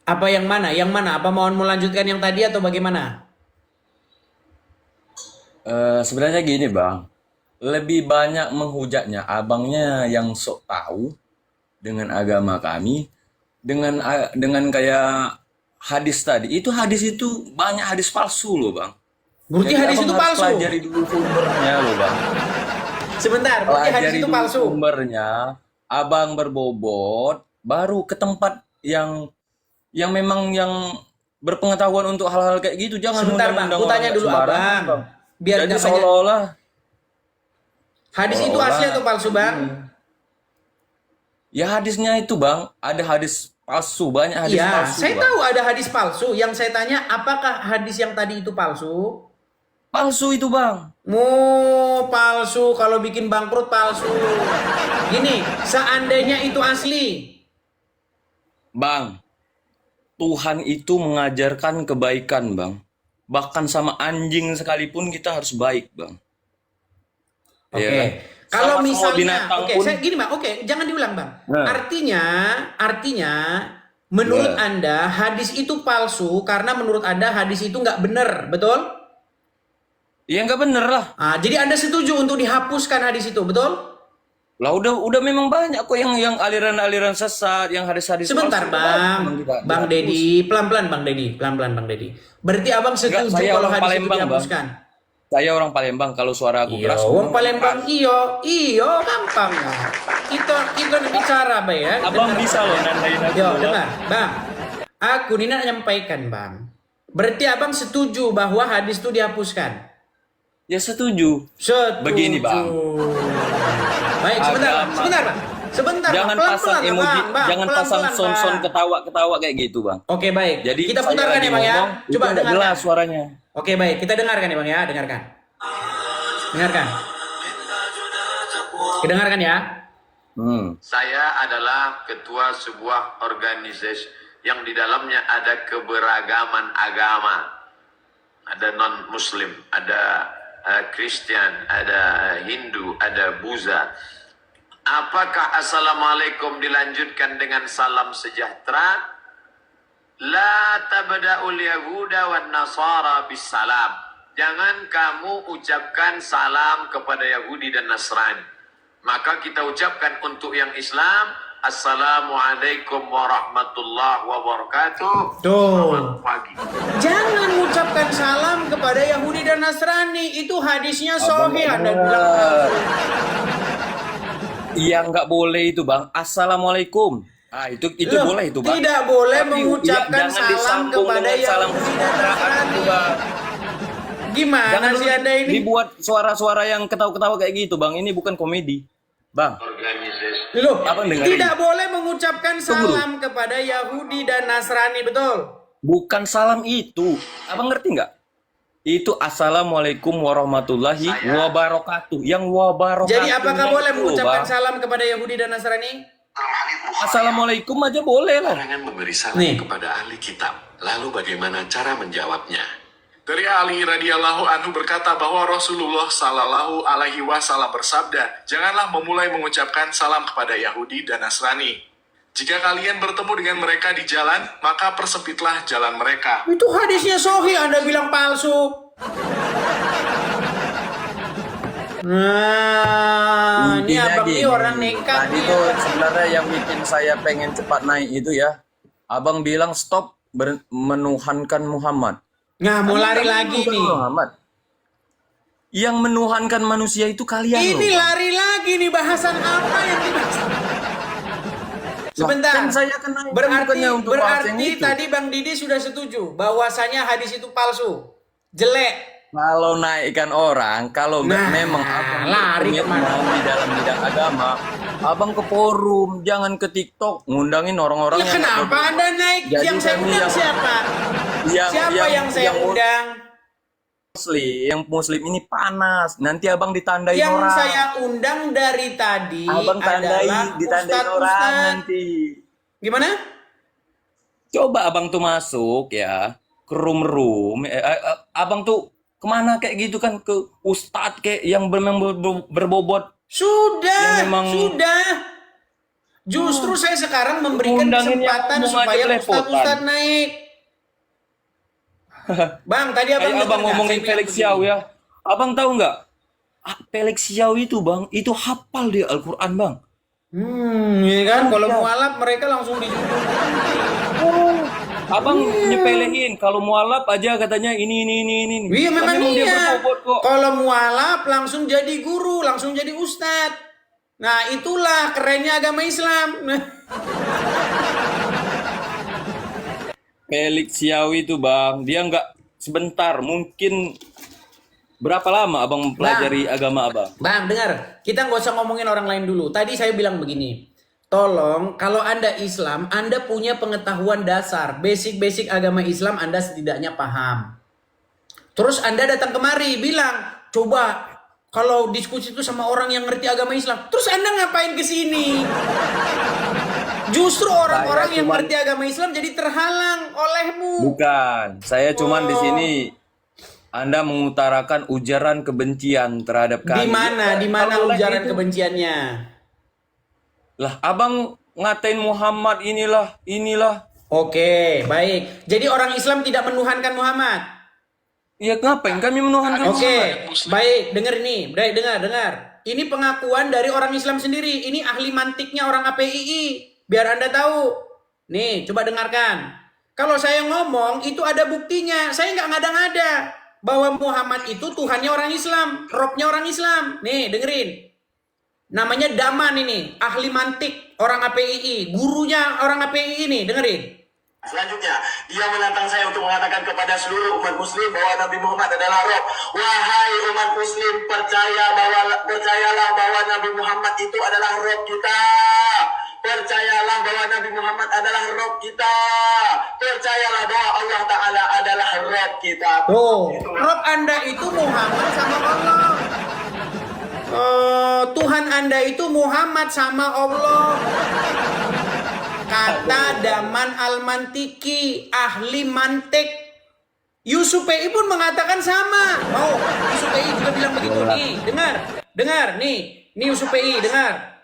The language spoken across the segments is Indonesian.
Apa yang mana? Yang mana? Apa mau melanjutkan yang tadi atau bagaimana? Sebenarnya gini bang, lebih banyak menghujatnya abangnya yang sok tahu dengan agama kami, dengan kayak hadis tadi. Hadis itu banyak hadis palsu loh bang. Berarti Jadi hadis abang itu harus palsu. pelajari dulu sumbernya loh bang. Sebentar, berarti hadis Pelajari itu dulu palsu. sumbernya, abang berbobot, baru ke tempat yang memang yang berpengetahuan untuk hal-hal kayak gitu. Jangan Sebentar bang, undang-undang aku orang tanya nggak dulu sembarangan abang. bang. Biar Jadi nggak banyak. seolah-olah Hadis itu asli atau palsu bang? ini. Ya hadisnya itu bang, ada hadis palsu, banyak hadis Iya, palsu saya bang. tahu ada hadis palsu. Yang saya tanya, apakah hadis yang tadi itu palsu? Palsu itu bang. Palsu. Kalau bikin bangkrut palsu. Gini, seandainya itu asli. Bang, Tuhan itu mengajarkan kebaikan bang. Bahkan sama anjing sekalipun kita harus baik bang. Oke. Iya kan? Kalau Sama semua misalnya, binatang oke, pun. saya gini bang, oke, jangan diulang bang. Nah, Artinya, menurut ya. Anda hadis itu palsu karena menurut Anda hadis itu nggak benar, betul? Ya nggak bener lah. Jadi Anda setuju untuk dihapuskan hadis itu, betul? Lah udah memang banyak kok yang aliran-aliran sesat, yang hadis-hadis Sebentar palsu udah banyak bang, memang Bang dihapus. Dedi, pelan-pelan Bang Dedi, pelan-pelan Bang Dedi. Berarti abang Enggak, setuju saya kalau orang hadis itu Palembang bang. dihapuskan? Saya orang Palembang, kalau suara aku Iya, keras wong ngomong Palembang keras. iyo gampang. Kita bicara bang ya. Abang Dengar, bisa Bang, loh ya. nandain aku Yo, loh, Bang. dengar, bang. Aku ini nak nyampaikan bang. Berarti abang setuju bahwa hadis itu dihapuskan? Ya setuju. Setuju. Begini, Bang. Baik, sebentar bang, Agama. sebentar bang. Sebentar Jangan bang, pasang pelan-pelan emoji, bang, jangan pasang pelan-pelan, son-son Bang. ketawa-ketawa kayak gitu, Bang. Oke baik, Jadi kita saya putarkan lagi ya bang ya. ngomong, itu Coba nggak dengarkan. jelas suaranya. Oke baik, kita dengarkan ya bang ya, dengarkan. Dengarkan. Kedengarkan ya. Saya adalah ketua sebuah organisasi yang di dalamnya ada keberagaman agama. Ada non-muslim, ada Kristen, ada Hindu, ada Buddha. Apakah assalamualaikum dilanjutkan dengan salam sejahtera? La tabda'ul yahuda wan nasara bis salam. Jangan kamu ucapkan salam kepada Yahudi dan Nasrani. Maka kita ucapkan untuk yang Islam, Assalamualaikum warahmatullahi wabarakatuh. Tuh. Selamat pagi. Jangan mengucapkan salam kepada Yahudi dan Nasrani. Itu hadisnya Abang sahih. nggak Anda benar. bilang palsu. Iya nggak boleh itu, Bang. Assalamualaikum. Itu Loh, boleh itu, Bang. tidak boleh Tapi, mengucapkan jangan salam disambung kepada dengan salam Yahudi dan kesejahteraan Nasrani. itu, Bang. Gimana Jangan sih Anda ini? dibuat suara-suara yang ketawa-ketawa kayak gitu, Bang. Ini bukan komedi. Bang, Organisasi. Loh, Abang dengerin. tidak boleh mengucapkan Tunggu. salam kepada Yahudi dan Nasrani, betul? bukan salam itu. Abang ngerti nggak? Itu Assalamualaikum warahmatullahi wabarakatuh. Yang wabarakatuh. Jadi apakah boleh itu, mengucapkan Bang. salam kepada Yahudi dan Nasrani? Assalamualaikum aja boleh lah. Larangan memberi salam Nih. kepada ahli kitab. Lalu bagaimana cara menjawabnya? Dari Ali radhiyallahu anhu berkata bahwa Rasulullah sallallahu alaihi wasallam bersabda, janganlah memulai mengucapkan salam kepada Yahudi dan Nasrani. Jika kalian bertemu dengan mereka di jalan, maka persempitlah jalan mereka. Itu hadisnya sahih, Anda bilang palsu. Nah, ini Intinya abang ini gini, orang nekat tadi nih. tuh sebenarnya yang bikin saya pengen cepat naik itu ya, abang bilang stop menuhankan Muhammad. Nah, mau Kami lari nggak lagi menuhankan nih. Muhammad. Yang menuhankan manusia itu kalian Ini loh. Bang. lari lagi nih, bahasan apa yang dibahas? Sebentar. Kan saya kan naik, bukannya untuk bahas yang Berarti itu. tadi Bang Didi sudah setuju bahwasanya hadis itu palsu, jelek. Kalau naikkan orang, kalau nggak Nah, memang abang lari berkomitmen kemana? di dalam bidang agama, abang ke forum, jangan ke TikTok, ngundangin orang-orang Ya yang nggak kenapa Anda naik? Jadi Yang saya kami undang yang- siapa? yang- Siapa yang saya yang undang? Muslim ini panas. Nanti abang ditandain Yang orang. saya undang dari tadi Abang adalah ditandain orang ustadz-ustadz. nanti. Gimana? Coba abang tuh masuk ya ke room. Abang tuh kemana kayak gitu kan, ke ustadz kayak yang memang berbobot. Sudah, Yang memang- sudah. Justru saya sekarang memberikan Undangin yang kesempatan ngomong aja supaya belepotan. ustadz-ustadz naik. Bang, tadi abang Kayak dengar abang nggak? ngomongin Saya bilang Felix begini. Xiao ya. Abang tahu nggak? Felix Xiao itu bang, itu hafal dia Al-Quran bang. Ya kan? Kalau mualaf mereka langsung dijunjung. Abang nyepelein kalau mualaf aja katanya ini. Iya memang Kan dia iya. berbobot kok. Kalau mualaf langsung jadi guru, langsung jadi ustadz. Nah itulah kerennya agama Islam. Felix Xiao itu bang, dia nggak sebentar, mungkin berapa lama abang mempelajari agama abang? Bang, dengar. Kita nggak usah ngomongin orang lain dulu. Tadi saya bilang begini. Tolong, kalau Anda Islam, Anda punya pengetahuan dasar. Basic-basic agama Islam Anda setidaknya paham. Terus Anda datang kemari, bilang, coba kalau diskusi itu sama orang yang ngerti agama Islam. Terus Anda ngapain ke sini? Justru orang-orang yang ngerti agama Islam jadi terhalang olehmu. Bukan, saya cuman di sini Anda mengutarakan ujaran kebencian terhadap kami. Di mana Kalau ujaran itu- kebenciannya? Lah, abang ngatain Muhammad inilah. Oke, baik. Jadi orang Islam tidak menuhankan Muhammad. Ya ngapain kami menuhankan Oke, Muhammad? baik. Dengar ini, baik, dengar. Ini pengakuan dari orang Islam sendiri. Ini ahli mantiknya orang APII. Biar Anda tahu. Nih, coba dengarkan. Kalau saya ngomong, itu ada buktinya. Saya nggak ngada-ngada. Bahwa Muhammad itu Tuhannya orang Islam. Robnya orang Islam. Nih, dengerin. Namanya Daman ini. Ahli mantik orang APII. Gurunya orang APII ini. Dengerin. Selanjutnya, dia menantang saya untuk mengatakan kepada seluruh umat muslim bahwa Nabi Muhammad adalah Rob. Wahai umat muslim, percayalah bahwa Nabi Muhammad itu adalah Rob kita. Percayalah bahwa Nabi Muhammad adalah Rob kita. Percayalah bahwa Allah Ta'ala adalah Rob kita. Oh, Rob Anda itu Muhammad sama Allah. Tuhan Anda itu Muhammad sama Allah. Kata Daman Al-Mantiki, ahli mantik. Yusuf PI pun mengatakan sama. Oh, Yusuf PI juga bilang begitu nih. Dengar nih. Nih Yusuf PI, dengar.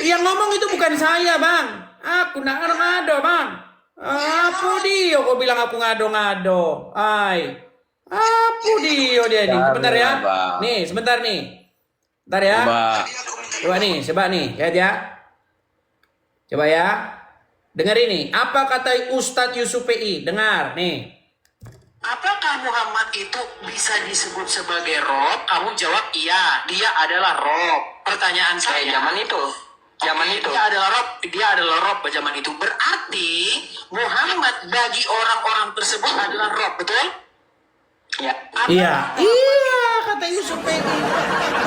Yang ngomong itu bukan saya, Bang. Aku ngado-ngado, Bang. Apa dia kok bilang aku ngado-ngado? Apa dia nih? Sebentar ya. Bang. Nih, sebentar nih. Bentar ya. Coba nih, lihat ya. Coba ya. Dengar ini. Apa kata Ustadz Yusuf PI? Dengar nih. Apakah Muhammad itu bisa disebut sebagai Rob? Kamu jawab iya, dia adalah Rob. Pertanyaan saya, zaman itu. Dia adalah Rob zaman itu. Berarti Muhammad bagi orang-orang tersebut adalah Rob, betul? Ya. Iya, kata Yusuf PI.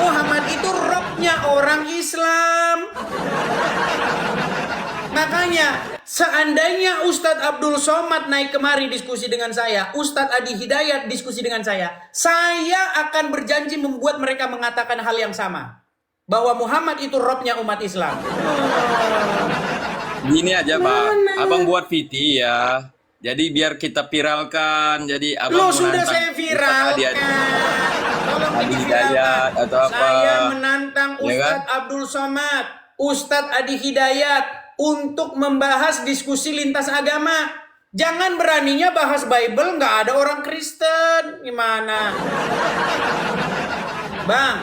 Muhammad itu robnya orang Islam. Makanya, seandainya Ustadz Abdul Somad naik kemari diskusi dengan saya, Ustadz Adi Hidayat diskusi dengan saya akan berjanji membuat mereka mengatakan hal yang sama. Bahwa Muhammad itu robnya umat Islam. Gini aja bang, abang buat VT ya. Jadi biar kita viralkan. Jadi abang Sudah menantang saya viralkan. Tolong Adi diviralkan. Hidayat atau apa. Saya menantang Ya kan? Ustadz Abdul Somad, Ustadz Adi Hidayat untuk membahas diskusi lintas agama. Jangan beraninya bahas Bible, nggak ada orang Kristen. Gimana? Bang,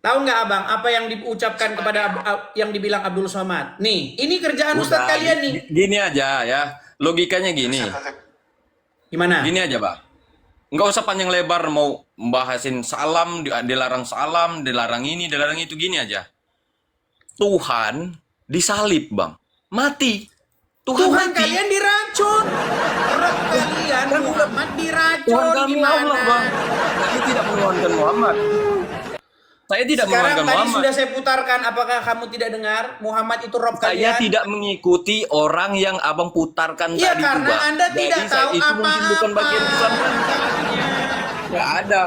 tahu nggak abang apa yang diucapkan kepada yang dibilang Abdul Somad? Nih, ini kerjaan Ustadz Udah, kalian nih. Gini aja ya, logikanya gini. Gimana? Gini aja bang, nggak usah panjang lebar mau membahasin salam, dilarang ini, dilarang itu. Gini aja, Tuhan disalib bang, mati. Tuhan mati. Kalian diracun. Rob kalian Muhammad diracun. Tuhan kami Gimana? Allah bang. Kami tidak menuhankan Muhammad. Saya tidak Sekarang menuhankan tadi Muhammad. sudah saya putarkan. Apakah kamu tidak dengar? Muhammad itu Rob Saya kalian. tidak mengikuti orang yang abang putarkan Iya, tadi itu karena bang. Anda Jadi tidak tahu itu mungkin bukan bagian Islam. Nggak ada.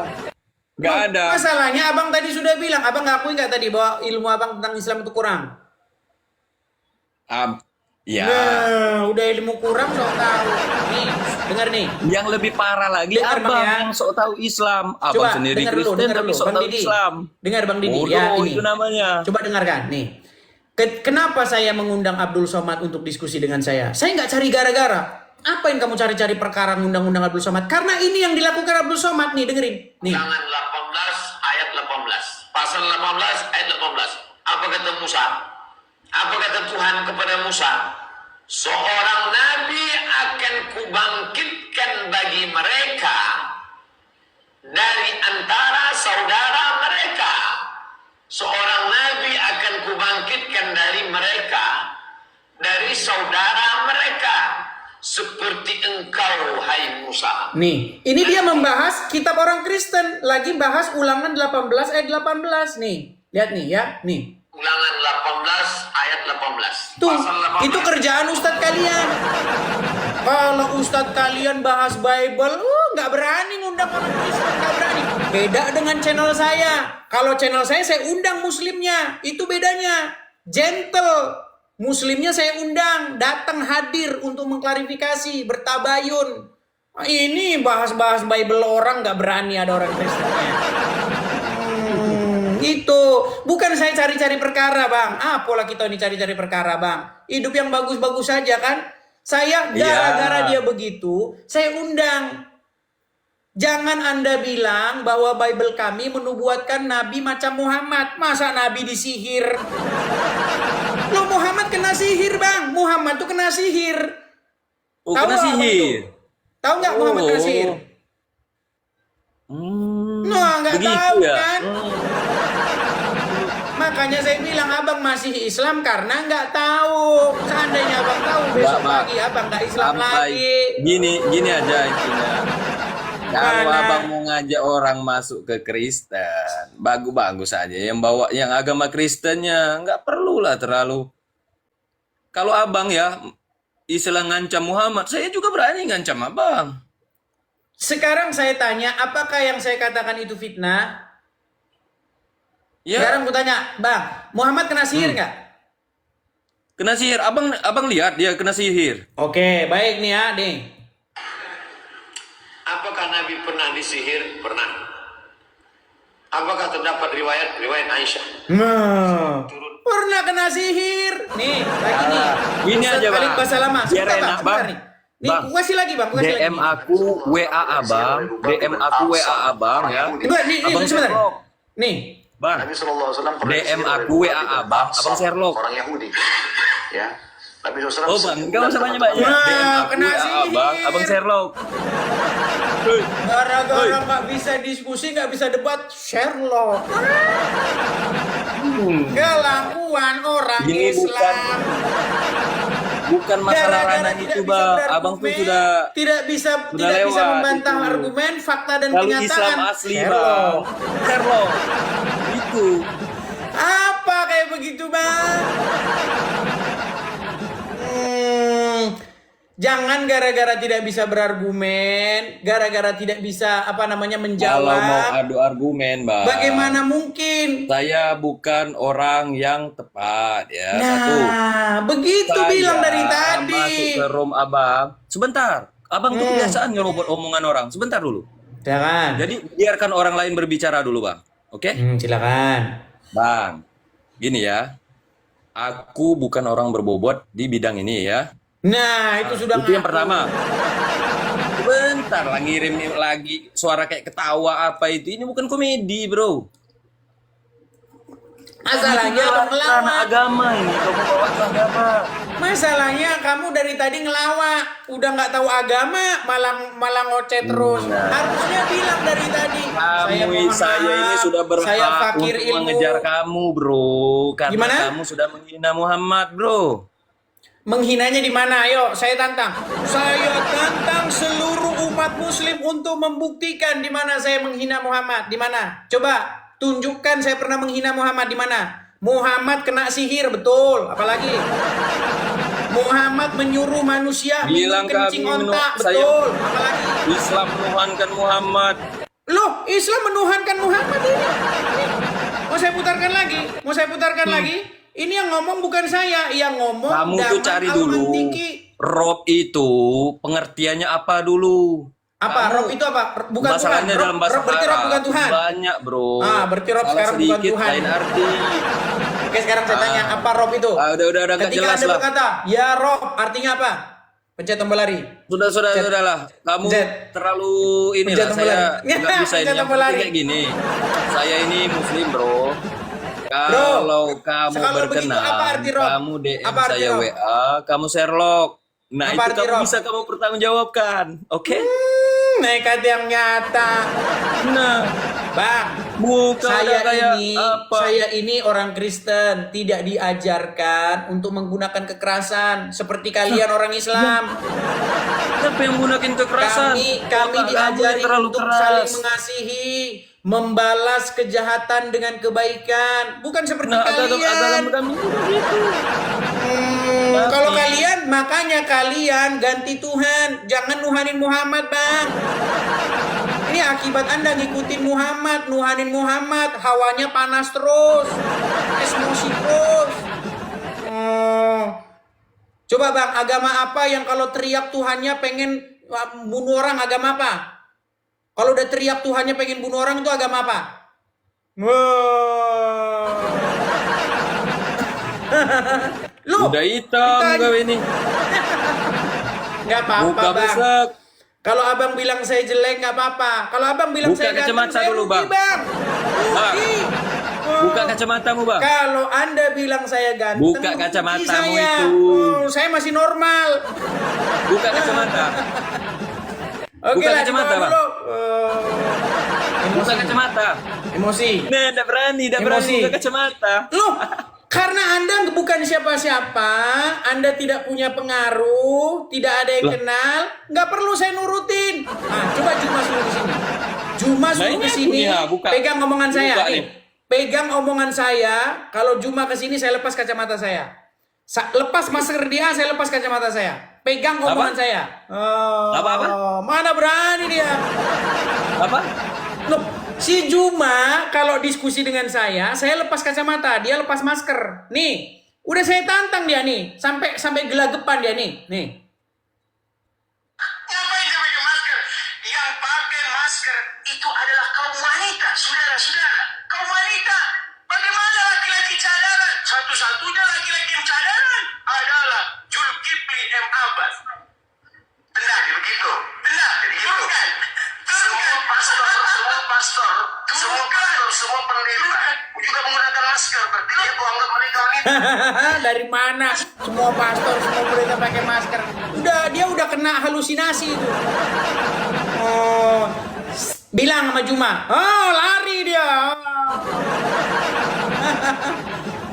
Nggak ada. Masalahnya abang tadi sudah bilang. Abang ngakui nggak tadi bahwa ilmu abang tentang Islam itu kurang? Ya. Nah, udah ilmu kurang sok tahu. Nih, dengar nih. Yang lebih parah lagi Dengar, Bang, abang ya. yang sok tahu Islam. Abang sendiri dengar dulu, Kristen dengar tapi dulu. sok Bang tahu Didi. Islam. Dengar Bang Didi. Bodoh Ya, ini. itu namanya. Coba dengarkan nih. Kenapa saya mengundang Abdul Somad untuk diskusi dengan saya? Saya nggak cari gara-gara. Apa yang kamu cari-cari perkara ngundang-undang Abdul Somad? Karena ini yang dilakukan Abdul Somad nih, dengerin. Nih. Ulangan 18 ayat 18. Pasal 18 ayat 18. Apa kata Musa? Apa kata Tuhan kepada Musa? Seorang nabi akan kubangkitkan bagi mereka dari antara saudara mereka. Seorang nabi akan kubangkitkan dari mereka, dari saudara mereka, seperti engkau, hai Musa. Nih, ini dia membahas kitab orang Kristen, lagi bahas Ulangan 18 ayat 18 nih. Lihat nih ya, nih. Ulangan 18 ayat 18. Tuh, Pasal 18. itu kerjaan ustadz kalian. Kalau ustadz kalian bahas Bible, nggak berani ngundang orang Kristen, nggak berani. Beda dengan channel saya. Kalau channel saya undang muslimnya, itu bedanya. Gentle. Muslimnya saya undang, datang hadir untuk mengklarifikasi, bertabayun. Ini bahas-bahas Bible orang nggak berani ada orang Kristennya. Itu bukan saya cari-cari perkara, Bang. Apalah kita ini cari-cari perkara, Bang. Hidup yang bagus-bagus saja kan. Saya gara-gara dia begitu, saya undang. Jangan Anda bilang bahwa Bible kami menubuatkan Nabi macam Muhammad. Masa Nabi disihir? Loh, Muhammad kena sihir, Bang. Muhammad tuh kena sihir. Oh, Tahu kena nggak sihir. betul? Tahu nggak Muhammad kena sihir? Nah, nggak begitu tahu ya? kan? Makanya saya bilang abang masih Islam karena nggak tahu. Seandainya abang tahu besok pagi abang nggak Islam lagi. Gini aja intinya. Kalau Mana? abang mau ngajak orang masuk ke Kristen, bagus-bagus aja. Yang bawa yang agama Kristennya nggak perlulah terlalu. Kalau abang ya istilah ngancam Muhammad, saya juga berani ngancam abang. Sekarang saya tanya, apakah yang saya katakan itu fitnah? Ya, Sekarang aku tanya, Bang, Muhammad kena sihir nggak? kena sihir. Abang lihat dia kena sihir. Oke, baik nih ya, nih. Apakah Nabi pernah disihir? Pernah. Apakah terdapat riwayat Aisyah? Nah, pernah kena sihir. Nih, lagi nih. Gini Ustadz aja, Khalid Bang. Basalamah. Biar Sebentar, Bang, enak, sebentar Bang. nih. Nih, Bang. aku kasih lagi, Bang. Aku kasih DM lagi. aku WA abang, DM aku WA abang ya. Enggak, nih, Abang sebentar. Sherlock. Nih, Bang, Nabi SAW pernah DM disihir aku oleh WA Ubay bin abang, Ka'ab, abang Sherlock. orang Yahudi. Ya. Nabi SAW Oh bang, enggak usah banyak-banyak. Nah, DM aku kena WA sihir. abang Sherlock. Hei, gara-gara nggak bisa diskusi, nggak bisa debat, Sherlock. Kelakuan orang Ini Islam. bukan masalah Gara-gara ranah tidak itu bisa bang. berargumen, Abang tuh sudah tidak bisa lewat membantah itu. argumen, fakta dan Kalau kenyataan. Islam asli Sherlock. bang. Sherlock. Itu. Apa kayak begitu, Bang? Jangan gara-gara tidak bisa berargumen, gara-gara tidak bisa Kalau mau menjawab. adu argumen bang. Bagaimana mungkin? Saya bukan orang yang tepat ya. Satu. Nah, begitu Saya bilang dari tadi. masuk ke room abang. Sebentar. Abang tuh kebiasaan ngerobot omongan orang. Sebentar dulu. Silakan. Jadi biarkan orang lain berbicara dulu bang. Oke? Silakan. Bang, gini ya. Aku bukan orang berbobot di bidang ini ya. Nah, itu sudah Itu yang ngaku. pertama. Bentar lah ngirim lagi suara kayak ketawa apa itu. Ini bukan komedi bro. Masalahnya Ini abang ranah ngelawak. agama ini. Kamu bawa ke agama. Masalahnya kamu dari tadi ngelawak, udah nggak tahu agama, malah ngoceh terus. Harusnya bilang dari tadi. Saya ini sudah berhak saya fakir untuk ilmu. mengejar kamu bro. Karena Gimana? kamu sudah menghina Muhammad bro. Menghinanya di mana? Ayo, saya tantang. Saya tantang seluruh umat muslim untuk membuktikan di mana saya menghina Muhammad. Di mana? Coba tunjukkan saya pernah menghina Muhammad di mana? Muhammad kena sihir, betul. Apalagi? Muhammad menyuruh manusia Bilang minum kencing kami onta, saya- betul. Apalagi? Islam menuhankan Muhammad. Loh, Islam menuhankan Muhammad ini. Mau saya putarkan lagi? Ini yang ngomong bukan saya, yang ngomong Kamu tuh Daman cari dulu. Al-Mantiki. Rob itu pengertiannya apa dulu? Apa? Kamu- Rob itu apa? Bukan Tuhan. Masalahnya dalam bahasa Rob berarti Rob bukan Arab Tuhan. banyak bro. Ah, berarti Rob Salah sekarang bukan sedikit, Tuhan. lain arti. Oke, sekarang saya tanya, apa Rob itu? Udah gak Ketika jelas Anda lah. berkata, ya Rob, artinya apa? Pencet tombol lari. Sudahlah. Kamu Z. terlalu inilah, Pencet tombol saya lari. nggak bisa ini. Pencet Yang tombol penting lari. kayak gini. Saya ini muslim, bro. Kalau kamu kalau begitu, berkenan, apa arti Rob? kamu DM Apa arti saya Rob? WA, kamu Sherlock. Nah, Apa itu arti kamu Rob? bisa kamu pertanggungjawabkan. Oke? Nekat yang nyata. Nah, Bang, bukan saya ini orang Kristen, tidak diajarkan untuk menggunakan kekerasan seperti kalian orang Islam. Siapa yang menggunakan kekerasan? Kami Otak kamu diajari terlalu untuk keras. saling mengasihi, membalas kejahatan dengan kebaikan, bukan seperti Nah, agama kalian. kami juga gitu. Kalau kalian, makanya kalian ganti Tuhan, jangan nuhanin Muhammad, Bang. Ini akibat Anda ngikutin Muhammad, nuhanin Muhammad, hawanya panas terus, emosi terus. Coba Bang, agama apa yang kalau teriak Tuhannya pengen bunuh orang, agama apa? Kalau udah teriak Tuhannya pengen bunuh orang itu agama apa? Lu Udah hitam ditanya. kau ini. Nggak apa-apa, Buka Bang. besek. Kalau abang bilang saya jelek nggak apa-apa. Kalau abang bilang Buka saya ganteng, kacamata saya dulu, rugi, Bang. Rugi. Buka kacamatamu, Bang. Kalau Anda bilang saya ganteng, Buka rugi kacamatamu saya. itu. Saya masih normal. Buka kacamata. Oke Buka lah, kacamata, dibawa Bang. dulu. Buka kacamata. Emosi. Nah, enggak berani Emosi. buka kacamata. Loh, karena Anda bukan siapa-siapa, Anda tidak punya pengaruh, tidak ada yang Loh. kenal, nggak perlu saya nurutin. Nah, coba Juma suruh ke sini. Juma suruh ini ke aku sini, nih, buka. pegang omongan saya. Buka Nih. nih. Pegang omongan saya, kalau Juma ke sini saya lepas kacamata saya. Lepas masker dia, saya lepas kacamata saya. Pegang omongan saya. Apa? Mana berani dia? Apa? Loh, si Juma kalau diskusi dengan saya lepas kacamata, dia lepas masker. Nih, udah saya tantang dia nih, sampai gelagapan dia nih. Ngapain dia pakai masker? Yang pakai masker itu adalah kaum wanita, saudara-saudara. Kaum wanita. Bagaimana laki-laki cadangan? Satu-satunya laki-laki yang cadangan adalah Zulkifli M. Abbas. Benar, begitu. Benar, bukan. Semua pastor, semua pendeta juga menggunakan masker. Berarti dia tuh anggap mereka wanita. Dari mana? Semua pastor, semua mereka pakai masker. Dia udah kena halusinasi itu. Bilang sama Juma. Lari dia.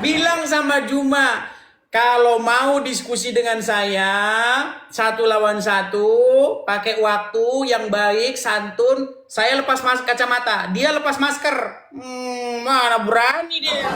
Bilang sama Juma, kalau mau diskusi dengan saya 1 lawan 1, pakai waktu yang baik, santun, saya lepas kacamata, dia lepas masker. Mana berani dia.